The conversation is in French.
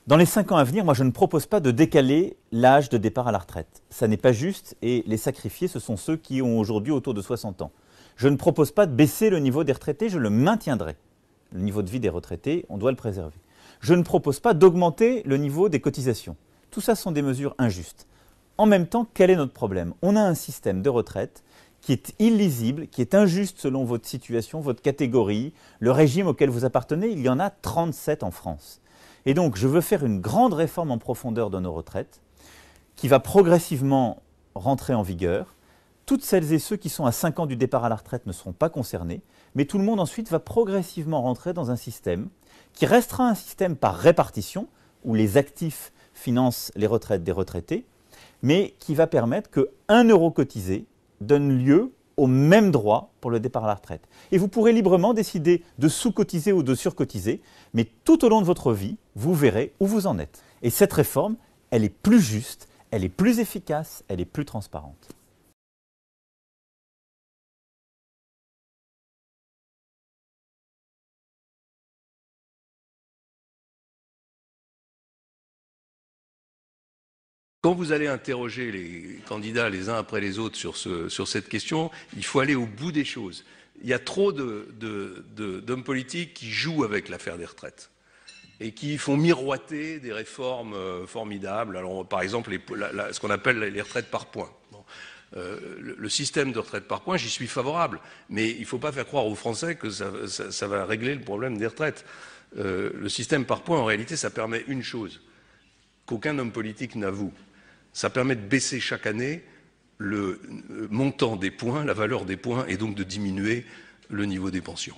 Dans les 5 ans à venir, moi je ne propose pas de décaler l'âge de départ à la retraite. Ça n'est pas juste et les sacrifiés, ce sont ceux qui ont aujourd'hui autour de 60 ans. Je ne propose pas de baisser le niveau des retraités, je le maintiendrai. Le niveau de vie des retraités, on doit le préserver. Je ne propose pas d'augmenter le niveau des cotisations. Tout ça sont des mesures injustes. En même temps, quel est notre problème? On a un système de retraite qui est illisible, qui est injuste selon votre situation, votre catégorie, le régime auquel vous appartenez. Il y en a 37 en France. Et donc, je veux faire une grande réforme en profondeur de nos retraites qui va progressivement rentrer en vigueur. Toutes celles et ceux qui sont à 5 ans du départ à la retraite ne seront pas concernés, mais tout le monde ensuite va progressivement rentrer dans un système qui restera un système par répartition, où les actifs financent les retraites des retraités, mais qui va permettre que 1 euro cotisé donne lieu au même droit pour le départ à la retraite. Et vous pourrez librement décider de sous-cotiser ou de surcotiser, mais tout au long de votre vie, vous verrez où vous en êtes. Et cette réforme, elle est plus juste, elle est plus efficace, elle est plus transparente. Quand vous allez interroger les candidats les uns après les autres sur cette question, il faut aller au bout des choses. Il y a trop d'hommes politiques qui jouent avec l'affaire des retraites et qui font miroiter des réformes formidables. Alors, par exemple, ce qu'on appelle les retraites par points. Bon. Le système de retraite par points, j'y suis favorable, mais il ne faut pas faire croire aux Français que ça va régler le problème des retraites. Le système par points, en réalité, ça permet une chose qu'aucun homme politique n'avoue. Ça permet de baisser chaque année le montant des points, la valeur des points, et donc de diminuer le niveau des pensions.